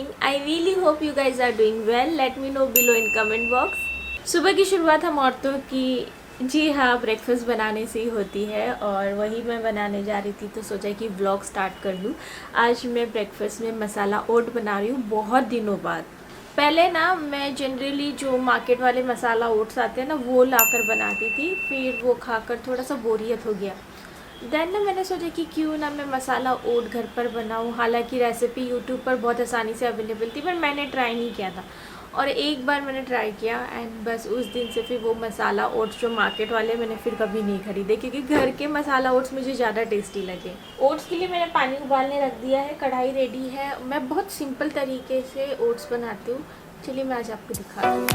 I really hope you guys are doing well. Let me know below in comment box. सुबह की शुरुआत हम औरतों की जी हाँ ब्रेकफास्ट बनाने से ही होती है और वही मैं बनाने जा रही थी तो सोचा कि व्लॉग स्टार्ट कर लूँ। आज मैं ब्रेकफास्ट में मसाला ओट बना रही हूँ बहुत दिनों बाद। पहले ना मैं जनरली जो मार्केट वाले मसाला ओट्स आते हैं ना वो लाकर बनाती थी, फिर वो खाकर थोड़ा सा बोरियत हो गया। देन ना मैंने सोचा कि क्यों ना मैं मसाला ओट घर पर बनाऊँ। हालांकि रेसिपी यूट्यूब पर बहुत आसानी से अवेलेबल थी पर मैंने ट्राई नहीं किया था और एक बार मैंने ट्राई किया एंड बस उस दिन से फिर वो मसाला ओट्स जो मार्केट वाले मैंने फिर कभी नहीं खरीदे क्योंकि घर के मसाला ओट्स मुझे ज़्यादा टेस्टी लगे। ओट्स के लिए मैंने पानी उबालने रख दिया है, कढ़ाई रेडी है। मैं बहुत सिंपल तरीके से ओट्स बनाती हूँ, चलिए मैं आज आपको दिखाती हूँ।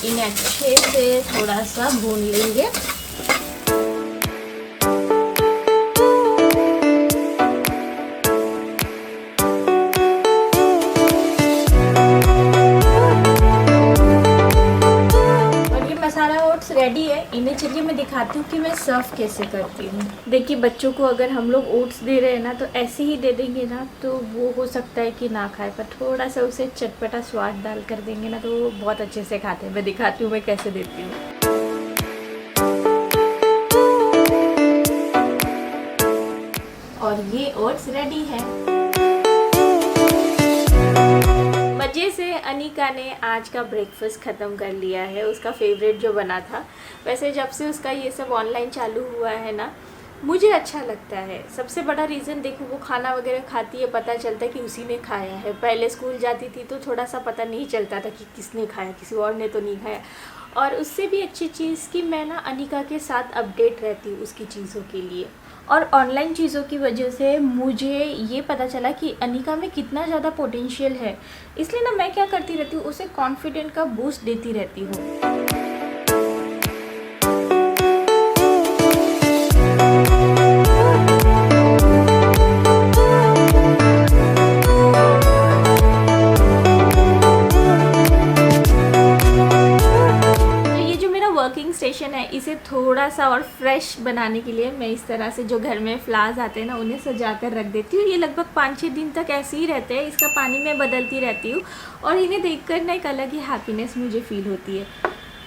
इन्हें अच्छे से थोड़ा सा भून लेंगे। और ये मसाला ओट्स रेडी है। इन्हें चलिए मैं दिखाती हूँ कि मैं सर्व कैसे करती हूँ। देखिए बच्चों को अगर हम लोग ओट्स दे रहे हैं ना तो ऐसे ही दे देंगे ना तो वो हो सकता है कि ना खाए, पर थोड़ा सा उसे चटपटा स्वाद डाल कर देंगे ना तो वो बहुत अच्छे से खाते हैं। मैं दिखाती हूँ मैं कैसे देती हूँ। और ये ओट्स रेडी है। मज़े से अनिका ने आज का ब्रेकफास्ट ख़त्म कर लिया है, उसका फेवरेट जो बना था। वैसे जब से उसका ये सब ऑनलाइन चालू हुआ है ना मुझे अच्छा लगता है। सबसे बड़ा रीज़न देखो वो खाना वगैरह खाती है, पता चलता है कि उसी ने खाया है। पहले स्कूल जाती थी तो थोड़ा सा पता नहीं चलता था कि किसने खाया, किसी और ने तो नहीं खाया। और उससे भी अच्छी चीज़ कि मैं ना अनिका के साथ अपडेट रहती हूँ उसकी चीज़ों के लिए। और ऑनलाइन चीज़ों की वजह से मुझे ये पता चला कि अनिका में कितना ज़्यादा पोटेंशियल है, इसलिए ना मैं क्या करती रहती हूँ उसे कॉन्फिडेंट का बूस्ट देती रहती हूँ। वर्किंग स्टेशन है, इसे थोड़ा सा और फ्रेश बनाने के लिए मैं इस तरह से जो घर में फ्लावर्स आते हैं ना उन्हें सजा कर रख देती हूँ। ये लगभग 5-6 दिन तक ऐसे ही रहते हैं। इसका पानी मैं बदलती रहती हूँ और इन्हें देखकर ना एक अलग ही हैप्पीनेस मुझे फील होती है।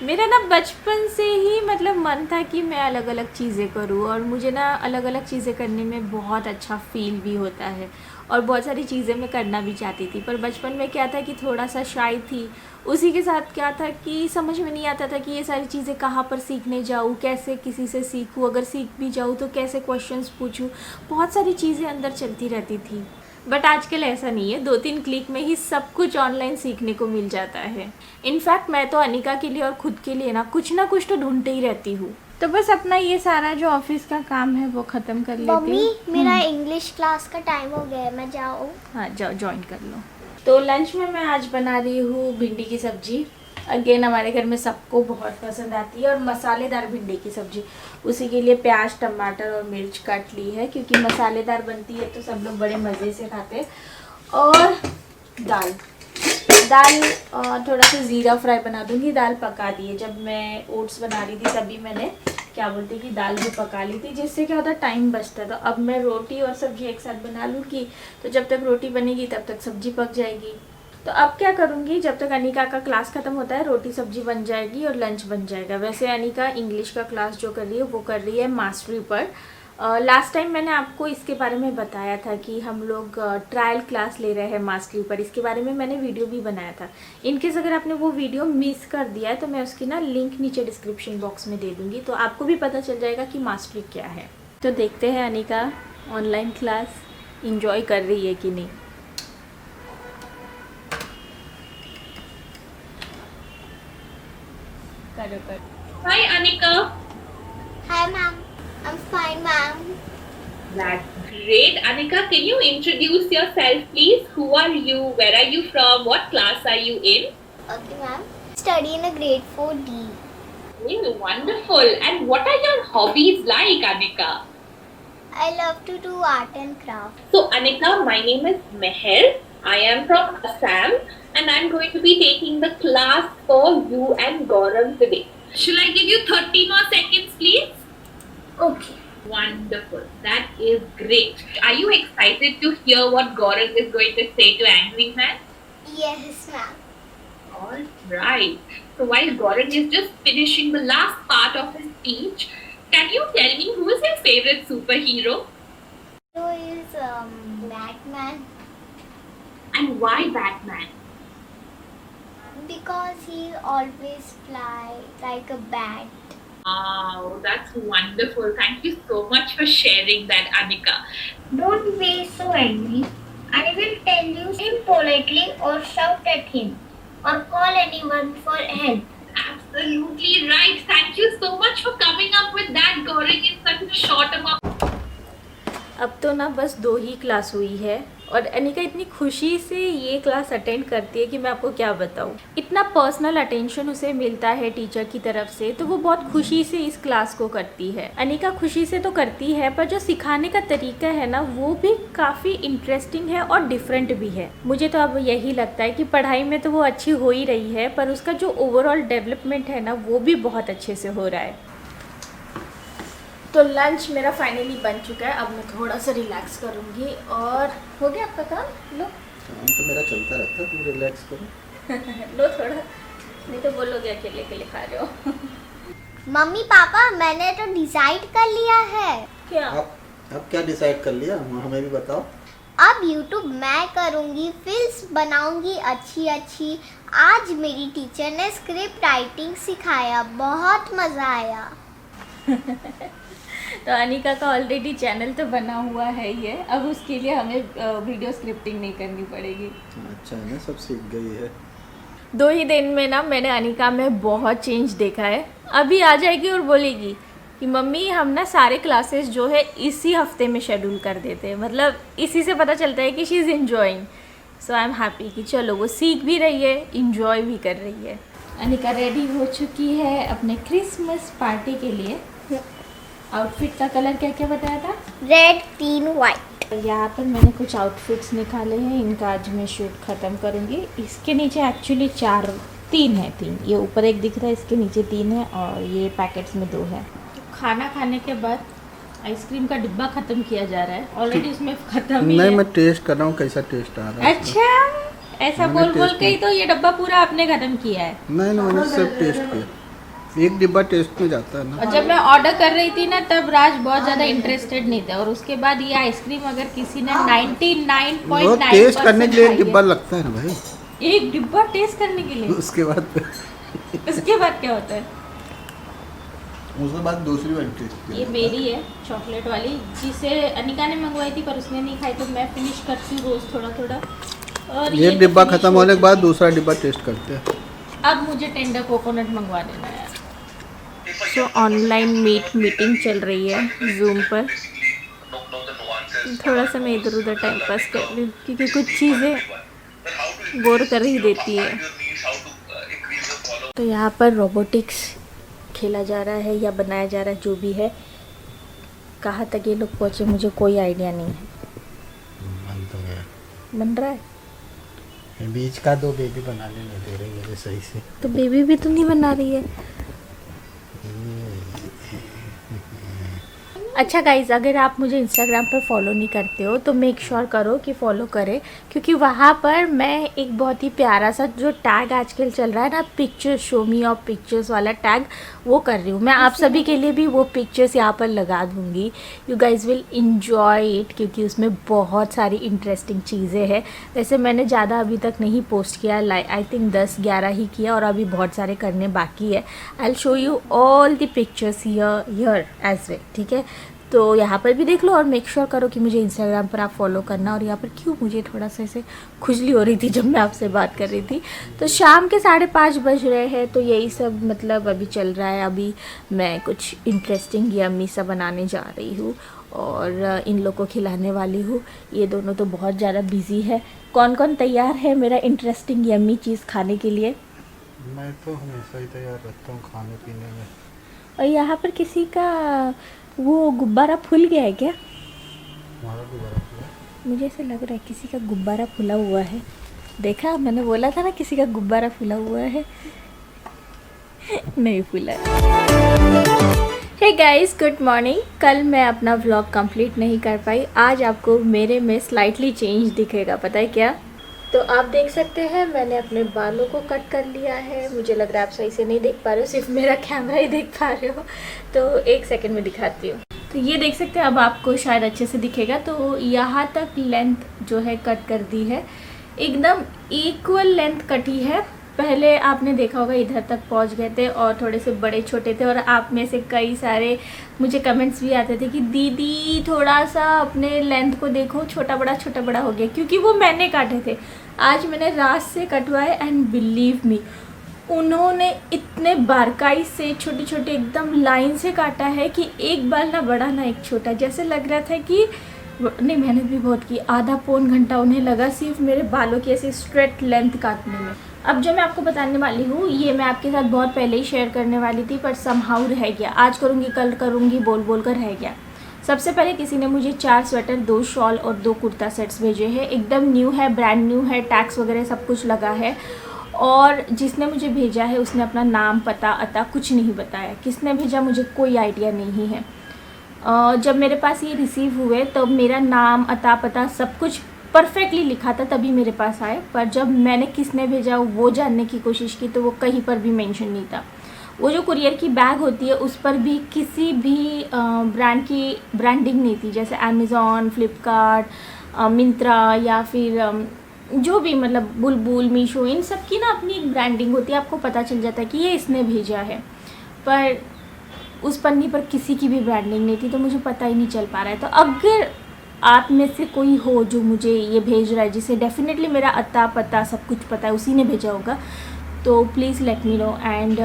मेरा ना बचपन से ही मतलब मन था कि मैं अलग अलग चीज़ें करूँ और मुझे ना अलग अलग चीज़ें करने में बहुत अच्छा फील भी होता है और बहुत सारी चीज़ें मैं करना भी चाहती थी। पर बचपन में क्या था कि थोड़ा सा शाय थी, उसी के साथ क्या था कि समझ में नहीं आता था कि ये सारी चीज़ें कहाँ पर सीखने जाऊँ, कैसे किसी से सीखूँ, अगर सीख भी जाऊँ तो कैसे क्वेश्चंस पूछूँ। बहुत सारी चीज़ें अंदर चलती रहती थी। बट आजकल ऐसा नहीं है, 2-3 क्लिक में ही सब कुछ ऑनलाइन सीखने को मिल जाता है। इनफैक्ट मैं तो अनिका के लिए और खुद के लिए ना कुछ तो ढूंढते ही रहती हूँ। तो बस अपना ये सारा जो ऑफिस का काम है वो ख़त्म कर लेती हूँ। मम्मी मेरा इंग्लिश क्लास का टाइम हो गया है, मैं जाऊँ? हाँ जाओ, ज्वाइन कर लो। तो लंच में मैं आज बना रही हूँ भिंडी की सब्जी। अगेन हमारे घर में सबको बहुत पसंद आती है और मसालेदार भिंडी की सब्जी। उसी के लिए प्याज, टमाटर और मिर्च काट ली है क्योंकि मसालेदार बनती है तो सब लोग बड़े मज़े से खाते हैं। और दाल थोड़ा सा ज़ीरा फ्राई बना दूँगी। दाल पका दी है, जब मैं ओट्स बना रही थी तभी मैंने क्या बोलते कि दाल भी पका ली थी, जिससे क्या होता टाइम बचता। तो अब मैं रोटी और सब्जी एक साथ बना लूँगी तो जब तक रोटी बनेगी तब तक सब्जी पक जाएगी। तो अब क्या करूँगी, जब तक अनिका का क्लास ख़त्म होता है रोटी सब्जी बन जाएगी और लंच बन जाएगा। वैसे अनिका इंग्लिश का क्लास जो कर रही है वो कर रही है मास्टरी पर। लास्ट टाइम मैंने आपको इसके बारे में बताया था कि हम लोग ट्रायल क्लास ले रहे हैं मास्टरी पर। इसके बारे में मैंने वीडियो भी बनाया था। इनकेस अगर आपने वो वीडियो मिस कर दिया है तो मैं उसकी ना लिंक नीचे डिस्क्रिप्शन बॉक्स में दे दूँगी, तो आपको भी पता चल जाएगा कि मास्टरी क्या है। तो देखते हैं अनिका ऑनलाइन क्लास इंजॉय कर रही है कि नहीं। Hi Anika. Hi ma'am, I'm fine ma'am. That's great. Anika, can you introduce yourself please? Who are you? Where are you from? What class are you in? Okay ma'am, study in a grade 4D. Oh, wonderful. And what are your hobbies like, Anika? I love to do art and craft. So Anika, my name is Meher. I am from Assam and I'm going to be taking the class for you and Gaurav today. Shall I give you 30 more seconds, please? Okay. Wonderful. That is great. Are you excited to hear what Gaurav is going to say to Angry Man? Yes, ma'am. All right. So while Gaurav is just finishing the last part of his speech, can you tell me who is your favorite superhero? So is Batman And why Batman? because he always fly like a bat. Wow, that's wonderful. Thank you so much for sharing that, Anika. Don't be so angry. I will tell you him politely or shout at him or call anyone for help. Absolutely right. Thank you so much for coming up with that, Gaurav, in such a short amount. अब तो ना बस 2 ही class हुई है और अनिका इतनी खुशी से ये क्लास अटेंड करती है कि मैं आपको क्या बताऊँ। इतना पर्सनल अटेंशन उसे मिलता है टीचर की तरफ से, तो वो बहुत खुशी से इस क्लास को करती है। अनिका खुशी से तो करती है, पर जो सिखाने का तरीका है ना वो भी काफ़ी इंटरेस्टिंग है और डिफरेंट भी है। मुझे तो अब यही लगता है कि पढ़ाई में तो वो अच्छी हो ही रही है, पर उसका जो ओवरऑल डेवलपमेंट है ना वो भी बहुत अच्छे से हो रहा है। तो लंच मेरा फाइनली बन चुका है, अब मैं थोड़ा सा रिलैक्स करूँगी। और हो गया आपका काम? लो काम तो मेरा चलता रहता है, तुम रिलैक्स करो। लो थोड़ा, नहीं तो बोलोगे अकेले अकेले खा रहे हो। मम्मी पापा मैंने तो डिसाइड कर लिया है। क्या? अब क्या डिसाइड कर लिया, हमें भी बताओ। अब YouTube मैं करूँगी, फिल्म्स बनाऊँगी अच्छी अच्छी। आज मेरी टीचर ने स्क्रिप्ट राइटिंग सिखाया, बहुत मज़ा आया। तो अनिका का ऑलरेडी चैनल तो बना हुआ है ही है, अब उसके लिए हमें वीडियो स्क्रिप्टिंग नहीं करनी पड़ेगी। अच्छा है ना, सब सीख गई है। 2 ही दिन में ना मैंने अनिका में बहुत चेंज देखा है। अभी आ जाएगी और बोलेगी कि मम्मी हम ना सारे क्लासेस जो है इसी हफ्ते में शेड्यूल कर देते हैं, मतलब इसी से पता चलता है कि she is enjoying. So I am happy कि चलो वो सीख भी रही है, इंजॉय भी कर रही है। अनिका रेडी हो चुकी है अपने क्रिसमस पार्टी के लिए। आउटफिट का कलर क्या क्या बताया था? Red, green, white. यहाँ पर मैंने कुछ आउटफिट्स निकाले हैं, इनका आज मैं शूट ख़त्म करूँगी। इसके नीचे एक्चुअली 3 है। ये ऊपर एक दिख रहा है, इसके नीचे 3 है और ये पैकेट्स में 2 है। खाना खाने के बाद आइसक्रीम का डिब्बा ख़त्म किया जा रहा है, ऑलरेडी उसमें ख़त्म ही नहीं, है। मैं टेस्ट कर रहा हूँ कैसा टेस्ट आ रहा है। अच्छा, ऐसा मैंने बोल बोल टेस्ट के ही तो ये डब्बा पूरा आपने ख़त्म किया है। नहीं, मैंने सिर्फ टेस्ट किया। एक डिब्बा टेस्ट में जाता है ना। और जब मैं ऑर्डर कर रही थी ना तब राज बहुत ज़्यादा इंटरेस्टेड नहीं था, और उसके बाद ये आइसक्रीम अगर किसी ने 99.9 वो टेस्ट करने के लिए एक डिब्बा लगता है ना भाई। एक डिब्बा टेस्ट करने के लिए? उसके बाद क्या होता है? उसके बाद दूसरी वाली टेस्ट। ये मेरी है चॉकलेट वाली, जिसे अनिका ने मंगवाई थी पर उसने नहीं खाई, तो मैं फिनिश करती हूँ रोज़ थोड़ा थोड़ा। और ये डिब्बा खत्म होने के बाद दूसरा डिब्बा टेस्ट करते हैं। अब मुझे टेंडर कोकोनट मंगवा देना है। तो ऑनलाइन मीटिंग चल रही है जूम पर। थोड़ा सा मैं इधर उधर टाइम पास कर रही हूँ क्योंकि कुछ चीज़ें बोर कर ही देती है। तो यहाँ पर रोबोटिक्स खेला जा रहा है या बनाया जा रहा है, जो भी है। कहाँ तक ये लोग पहुँचे मुझे कोई आइडिया नहीं है। बन रहा है। बीच का 2 बेबी बनाने नहीं दे रही मुझे सही से। तो बेबी भी तो नहीं बना रही है। अच्छा गाइज़, अगर आप मुझे इंस्टाग्राम पर फॉलो नहीं करते हो तो मेक श्योर करो कि फॉलो करें, क्योंकि वहाँ पर मैं एक बहुत ही प्यारा सा जो टैग आजकल चल रहा है ना, pictures, show me of pictures वाला टैग, वो कर रही हूँ। मैं आप सभी के लिए भी वो पिक्चर्स यहाँ पर लगा दूँगी। You guys will enjoy it, क्योंकि उसमें बहुत सारी इंटरेस्टिंग चीज़ें हैं। वैसे मैंने ज़्यादा अभी तक नहीं पोस्ट किया, आई थिंक 10-11 ही किया और अभी बहुत सारे करने बाकी है। I will show you all the pictures here as well, ठीक है? तो यहाँ पर भी देख लो और मेक श्योर करो कि मुझे इंस्टाग्राम पर आप फॉलो करना। और यहाँ पर क्यों मुझे थोड़ा सा ऐसे खुजली हो रही थी जब मैं आपसे बात कर रही थी। तो शाम के 5:30 बज रहे हैं, तो यही सब मतलब अभी चल रहा है। अभी मैं कुछ इंटरेस्टिंग यम्मी सा बनाने जा रही हूँ और इन लोग को खिलाने वाली हूँ। ये दोनों तो बहुत ज़्यादा बिजी है। कौन कौन तैयार है मेरा इंटरेस्टिंग यम्मी चीज़ खाने के लिए? मैं तो हमेशा ही तैयार रहता हूँ खाने पीने में। और यहाँ पर किसी का वो गुब्बारा फूल गया है क्या? हमारा गुब्बारा फूला? मुझे ऐसा लग रहा है किसी का गुब्बारा फूला हुआ है। देखा, मैंने बोला था ना किसी का गुब्बारा फूला हुआ है। नहीं फूला। Hey guys, good morning. कल मैं अपना व्लॉग कंप्लीट नहीं कर पाई। आज आपको मेरे में स्लाइटली चेंज दिखेगा। पता है क्या? तो आप देख सकते हैं मैंने अपने बालों को कट कर लिया है। मुझे लग रहा है आप सही से नहीं देख पा रहे हो, सिर्फ मेरा कैमरा ही देख पा रहे हो। तो एक सेकंड में दिखाती हूँ। तो ये देख सकते हैं, अब आपको शायद अच्छे से दिखेगा। तो यहाँ तक लेंथ जो है कट कर दी है, एकदम इक्वल लेंथ कटी है। पहले आपने देखा होगा इधर तक पहुंच गए थे और थोड़े से बड़े छोटे थे, और आप में से कई सारे मुझे कमेंट्स भी आते थे कि दीदी थोड़ा सा अपने लेंथ को देखो, छोटा बड़ा हो गया, क्योंकि वो मैंने काटे थे। आज मैंने रात से कटवाए एंड बिलीव मी, उन्होंने इतने बारकाई से छोटे छोटे एकदम लाइन से काटा है कि एक बाल ना बड़ा ना एक छोटा, जैसे लग रहा था कि नहीं। मेहनत भी बहुत की, आधा पौन घंटा उन्हें लगा सिर्फ मेरे बालों की ऐसे स्ट्रेट लेंथ काटने में। अब जो मैं आपको बताने वाली हूँ ये मैं आपके साथ बहुत पहले ही शेयर करने वाली थी, पर समहाउ रह गया। आज करूँगी कल करूँगी बोल कर रह गया। सबसे पहले किसी ने मुझे 4 स्वेटर, 2 शॉल और 2 कुर्ता सेट्स भेजे हैं। एकदम न्यू है, ब्रांड न्यू है, टैक्स वगैरह सब कुछ लगा है। और जिसने मुझे भेजा है उसने अपना नाम, पता, अता कुछ नहीं बताया। किसने भेजा मुझे कोई आइडिया नहीं है। जब मेरे पास ये रिसीव हुए तब मेरा नाम, अता, पता सब कुछ परफेक्टली लिखा था, तभी मेरे पास आए। पर जब मैंने किसने भेजा वो जानने की कोशिश की तो वो कहीं पर भी मेंशन नहीं था। वो जो कुरियर की बैग होती है उस पर भी किसी भी ब्रांड की ब्रांडिंग नहीं थी, जैसे अमेज़ॉन, फ्लिपकार्ट, मिंत्रा या फिर जो भी, मतलब बुलबुल, मीशो, इन सब की ना अपनी एक ब्रांडिंग होती है। आपको पता चल जाता है कि ये इसने भेजा है, पर उस पन्नी पर किसी की भी ब्रांडिंग नहीं थी, तो मुझे पता ही नहीं चल पा रहा है। तो अगर आप में से कोई हो जो मुझे ये भेज रहा है, जिसे डेफिनेटली मेरा अता, पता सब कुछ पता है, उसी ने भेजा होगा, तो please let me know. And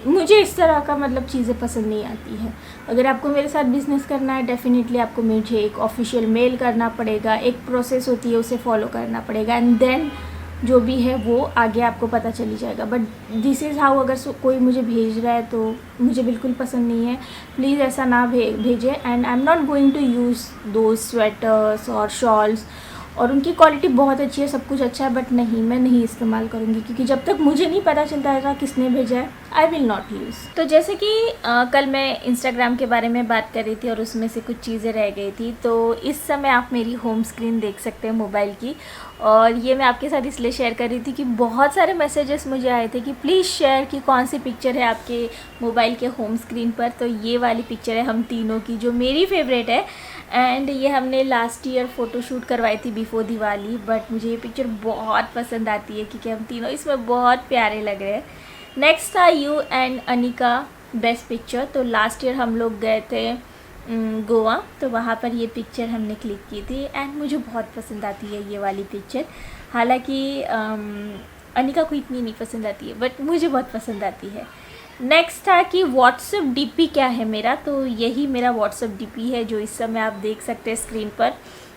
मुझे इस तरह का मतलब चीज़ें पसंद नहीं आती है। अगर आपको मेरे साथ बिज़नेस करना है, डेफिनेटली आपको मुझे एक ऑफिशियल मेल करना पड़ेगा, एक प्रोसेस होती है उसे फॉलो करना पड़ेगा, एंड देन जो भी है वो आगे आपको पता चली जाएगा। बट दिस इज़ हाउ, अगर कोई मुझे भेज रहा है तो मुझे बिल्कुल पसंद नहीं है। प्लीज़ ऐसा ना भेजें। And I am not going to use दो स्वेटर्स और शॉल्स, और उनकी क्वालिटी बहुत अच्छी है, सब कुछ अच्छा है, बट नहीं, मैं नहीं इस्तेमाल करूँगी, क्योंकि जब तक मुझे नहीं पता चलता है किसने भेजा है, आई विल नॉट यूज़। तो जैसे कि कल मैं इंस्टाग्राम के बारे में बात कर रही थी और उसमें से कुछ चीज़ें रह गई थी, तो इस समय आप मेरी होम स्क्रीन देख सकते हैं मोबाइल की। और ये मैं आपके साथ इसलिए शेयर कर रही थी कि बहुत सारे मैसेजेस मुझे आए थे कि प्लीज़ शेयर कि कौन सी पिक्चर है आपके मोबाइल के होम स्क्रीन पर। तो ये वाली पिक्चर है हम तीनों की, जो मेरी फेवरेट है। एंड ये हमने लास्ट ईयर फ़ोटोशूट करवाई थी बिफोर दिवाली, बट मुझे ये पिक्चर बहुत पसंद आती है क्योंकि हम तीनों इसमें बहुत प्यारे लग रहे हैं। नेक्स्ट था you and Anika best picture. तो लास्ट ईयर हम लोग गए थे गोवा, तो वहाँ पर ये पिक्चर हमने क्लिक की थी एंड मुझे बहुत पसंद आती है ये वाली पिक्चर। हालांकि अनिका को इतनी नहीं पसंद आती है, बट मुझे बहुत पसंद आती है। नेक्स्ट था कि व्हाट्सएप डीपी क्या है मेरा, तो यही मेरा व्हाट्सएप डीपी है जो इस समय आप देख सकते हैं स्क्रीन पर।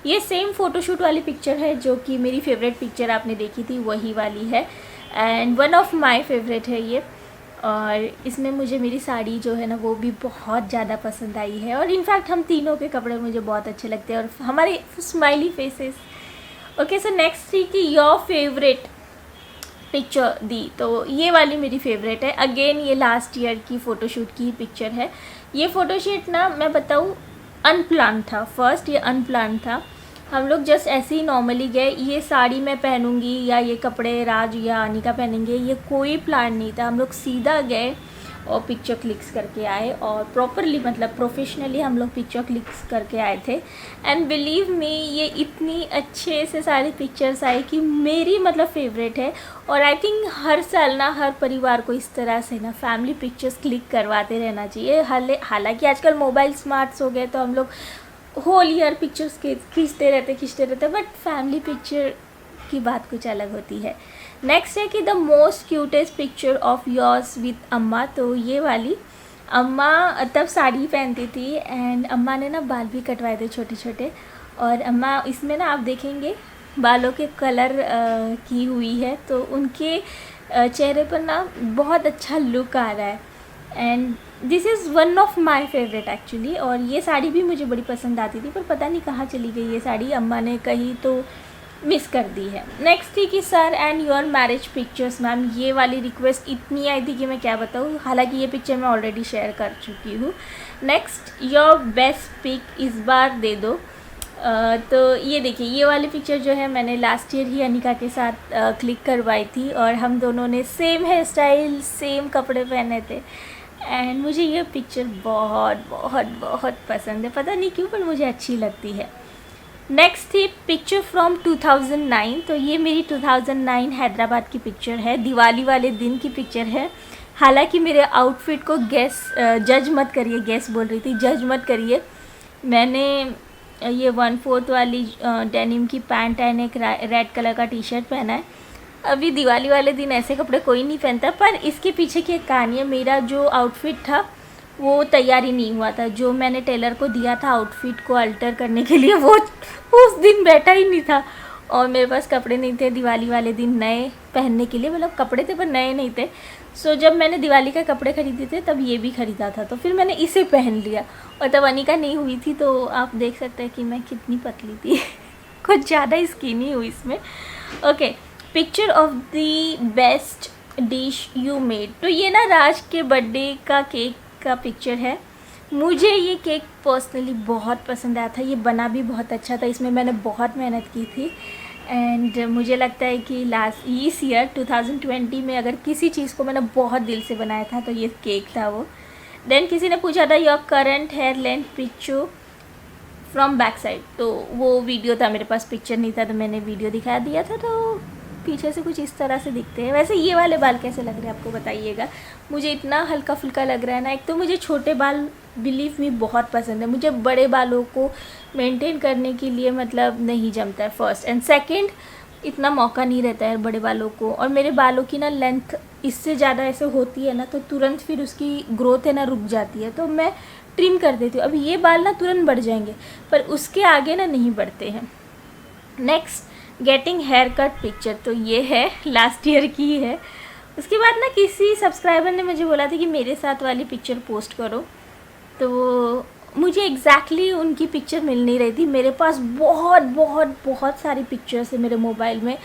ये सेम फ़ोटोशूट वाली पिक्चर है जो कि मेरी फेवरेट पिक्चर आपने देखी थी, वही वाली है and one of my favourite है ये। और इसमें मुझे मेरी साड़ी जो है ना वो भी बहुत ज़्यादा पसंद आई है, और इनफैक्ट हम तीनों के कपड़े मुझे बहुत अच्छे लगते हैं और हमारे smiley faces. Okay, so next थी कि योर फेवरेट पिक्चर दी, तो ये वाली मेरी फेवरेट है। अगेन ये लास्ट ईयर की फ़ोटोशूट की पिक्चर है। ये फ़ोटोशूट ना मैं बताऊँ अनप्लान था। फर्स्ट ये अनप्लान था, हम लोग जस्ट ऐसे ही नॉर्मली गए। ये साड़ी मैं पहनूंगी या ये कपड़े राज या अनिका पहनेंगे, ये कोई प्लान नहीं था। हम लोग सीधा गए और पिक्चर क्लिक्स करके आए, और प्रॉपरली मतलब प्रोफेशनली हम लोग पिक्चर क्लिक्स करके आए थे। एंड बिलीव मी, ये इतनी अच्छे से सारी पिक्चर्स आई कि मेरी मतलब फेवरेट है। और आई थिंक हर साल ना हर परिवार को इस तरह से ना फैमिली पिक्चर्स क्लिक करवाते रहना चाहिए। हालांकि आजकल मोबाइल स्मार्ट्स हो गए तो हम लोग होल ईयर पिक्चर्स खींचते रहते, बट फैमिली पिक्चर की बात कुछ अलग होती है। नेक्स्ट है कि the most cutest picture of yours with अम्मा। तो ये वाली अम्मा तब साड़ी पहनती थी एंड अम्मा ने ना बाल भी कटवाए थे छोटे छोटे, और अम्मा इसमें ना आप देखेंगे बालों के कलर की हुई है, तो उनके चेहरे पर ना बहुत अच्छा लुक आ रहा है and this is one of my favourite actually. और ये साड़ी भी मुझे बड़ी पसंद आती थी, पर पता नहीं कहाँ चली गई ये साड़ी। अम्मा ने कहीं तो मिस कर दी है। नेक्स्ट थी कि sir and your marriage pictures ma'am, ये वाली रिक्वेस्ट इतनी आई थी कि मैं क्या बताऊँ, हालांकि ये पिक्चर मैं ऑलरेडी शेयर कर चुकी हूँ। नेक्स्ट योर बेस्ट पिक इस बार दे दो। तो ये देखिए, ये वाली पिक्चर जो है मैंने लास्ट ईयर ही अनिका के साथ क्लिक करवाई थी और हम दोनों ने सेम हेयर स्टाइल, सेम कपड़े पहने थे एंड मुझे ये पिक्चर बहुत बहुत बहुत पसंद है, पता नहीं क्यों पर मुझे अच्छी लगती है। नेक्स्ट थी पिक्चर फ्रॉम 2009, तो ये मेरी 2009 हैदराबाद की पिक्चर है, दिवाली वाले दिन की पिक्चर है। हालांकि मेरे आउटफिट को जज मत करिए, गेस बोल रही थी, जज मत करिए। मैंने ये 1/4 वाली डेनिम की पैंट एंड एक रेड कलर का टी शर्ट पहना है। अभी दिवाली वाले दिन ऐसे कपड़े कोई नहीं पहनता, पर इसके पीछे की एक कहानी है। मेरा जो आउटफिट था वो तैयारी नहीं हुआ था, जो मैंने टेलर को दिया था आउटफिट को अल्टर करने के लिए, वो उस दिन बैठा ही नहीं था और मेरे पास कपड़े नहीं थे दिवाली वाले दिन नए पहनने के लिए, मतलब कपड़े थे पर नए नहीं थे। सो जब मैंने दिवाली के कपड़े खरीदे थे तब ये भी ख़रीदा था, तो फिर मैंने इसे पहन लिया और तब अनिका नहीं हुई थी, तो आप देख सकते हैं कि मैं कितनी पतली थी कुछ ज़्यादा स्किनी हुई इसमें। Okay, picture of the best dish you made, तो ये ना राज के बर्थडे का केक का पिक्चर है। मुझे ये केक पर्सनली बहुत पसंद आया था, ये बना भी बहुत अच्छा था, इसमें मैंने बहुत मेहनत की थी एंड मुझे लगता है कि इस ईयर 2020 में अगर किसी चीज़ को मैंने बहुत दिल से बनाया था तो ये केक था वो। देन किसी ने पूछा था your current hair length picture from back side, तो वो वीडियो था, मेरे पास पिक्चर नहीं था तो मैंने वीडियो दिखा दिया था। तो पीछे से कुछ इस तरह से दिखते हैं। वैसे ये वाले बाल कैसे लग रहे हैं आपको बताइएगा, मुझे इतना हल्का फुल्का लग रहा है ना। एक तो मुझे छोटे बाल बिलीव मी बहुत पसंद है, मुझे बड़े बालों को मेंटेन करने के लिए मतलब नहीं जमता है फर्स्ट, एंड सेकंड इतना मौका नहीं रहता है बड़े बालों को। और मेरे बालों की ना लेंथ इससे ज़्यादा ऐसे होती है ना तो तुरंत फिर उसकी ग्रोथ है ना रुक जाती है, तो मैं ट्रिम कर देती हूँ। अभी ये बाल ना तुरंत बढ़ जाएंगे पर उसके आगे ना नहीं बढ़ते हैं। Next getting hair cut picture, तो ये है लास्ट ईयर की है। उसके बाद ना किसी सब्सक्राइबर ने मुझे बोला था कि मेरे साथ वाली पिक्चर पोस्ट करो, तो मुझे एग्जैक्टली उनकी पिक्चर मिल नहीं रही थी। मेरे पास बहुत बहुत बहुत सारी पिक्चर्स है मेरे मोबाइल में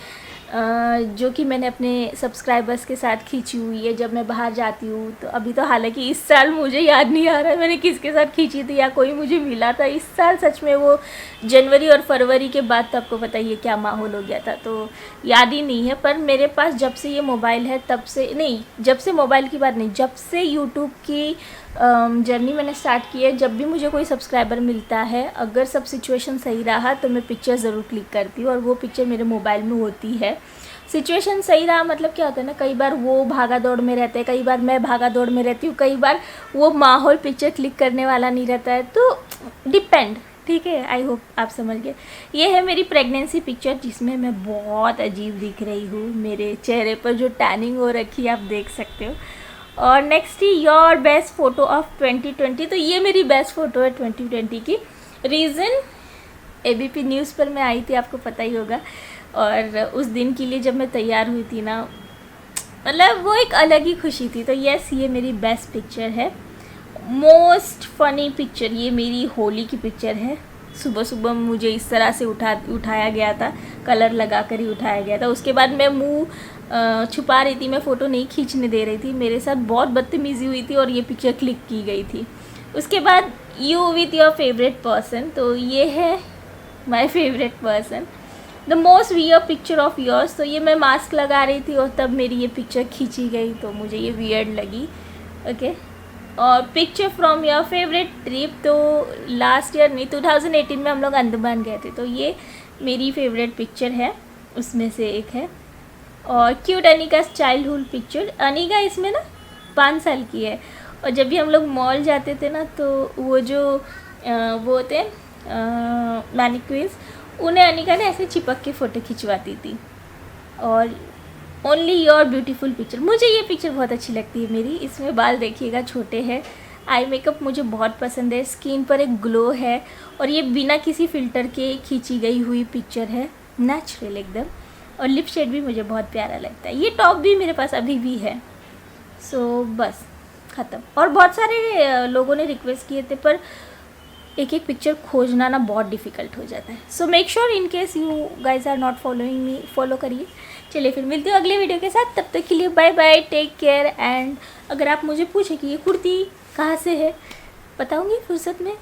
जो कि मैंने अपने सब्सक्राइबर्स के साथ खींची हुई है जब मैं बाहर जाती हूँ। तो अभी तो हालांकि इस साल मुझे याद नहीं आ रहा है मैंने किसके साथ खींची थी या कोई मुझे मिला था इस साल। सच में वो जनवरी और फरवरी के बाद तो आपको पता ही है क्या माहौल हो गया था, तो याद ही नहीं है। पर मेरे पास जब से ये मोबाइल है तब से नहीं, जब से मोबाइल की बात नहीं, जब से यूट्यूब की जर्नी मैंने स्टार्ट की है, जब भी मुझे कोई सब्सक्राइबर मिलता है अगर सब सिचुएशन सही रहा तो मैं पिक्चर ज़रूर क्लिक करती हूँ और वो पिक्चर मेरे मोबाइल में होती है। सिचुएशन सही रहा मतलब क्या होता है ना, कई बार वो भागा दौड़ में रहते हैं, कई बार मैं भागा दौड़ में रहती हूँ, कई बार वो माहौल पिक्चर क्लिक करने वाला नहीं रहता है, तो डिपेंड, ठीक है। आई होप आप समझ गए। ये है मेरी प्रेगनेंसी पिक्चर जिसमें मैं बहुत अजीब दिख रही हूँ, मेरे चेहरे पर जो टैनिंग हो रखी है आप देख सकते हो। और next he your best photo of 2020, तो ये मेरी बेस्ट फ़ोटो है 2020 की। रीज़न ABP न्यूज़ पर मैं आई थी, आपको पता ही होगा, और उस दिन के लिए जब मैं तैयार हुई थी ना, मतलब वो एक अलग ही खुशी थी। तो यस, ये मेरी बेस्ट पिक्चर है। मोस्ट फनी पिक्चर ये मेरी होली की पिक्चर है। सुबह सुबह मुझे इस तरह से उठाया गया था, कलर लगा कर ही उठाया गया था। उसके बाद मैं मुंह छुपा रही थी, मैं फ़ोटो नहीं खींचने दे रही थी, मेरे साथ बहुत बदतमीज़ी हुई थी और ये पिक्चर क्लिक की गई थी। उसके बाद you with your favourite person, तो ये है my favourite person. The most wear picture of yours, तो ये मैं मास्क लगा रही थी और तब मेरी ये पिक्चर खींची गई तो मुझे ये वियर्ड लगी। ओके, और picture from your favourite trip, तो लास्ट ईयर नहीं 2018 में हम लोग अंडमान गए थे, तो ये मेरी फेवरेट पिक्चर है, उसमें से एक है। और cute Anika childhood picture, Anika इसमें ना 5 साल की है और जब भी हम लोग मॉल जाते थे ना तो वो जो वो होते मैनिक्विन्स, उन्हें अनिका ने ऐसे चिपक के फ़ोटो खिंचवाती थी। और ओनली योर ब्यूटीफुल पिक्चर, मुझे ये पिक्चर बहुत अच्छी लगती है मेरी। इसमें बाल देखिएगा छोटे हैं, आई मेकअप मुझे बहुत पसंद है, स्किन पर एक ग्लो है और ये बिना किसी फ़िल्टर के खींची गई हुई पिक्चर है, नेचुरल एकदम। और लिप शेड भी मुझे बहुत प्यारा लगता है। ये टॉप भी मेरे पास अभी भी है। सो बस ख़त्म। और बहुत सारे लोगों ने रिक्वेस्ट किए थे पर एक एक पिक्चर खोजना ना बहुत डिफ़िकल्ट हो जाता है। So make sure in case you guys are not following me, follow करिए। चलिए फिर मिलती हूँ अगले वीडियो के साथ, तब तक के लिए bye bye, take care. And अगर आप मुझे पूछे कि ये कुर्ती कहाँ से है, बताऊँगी फुर्सत में।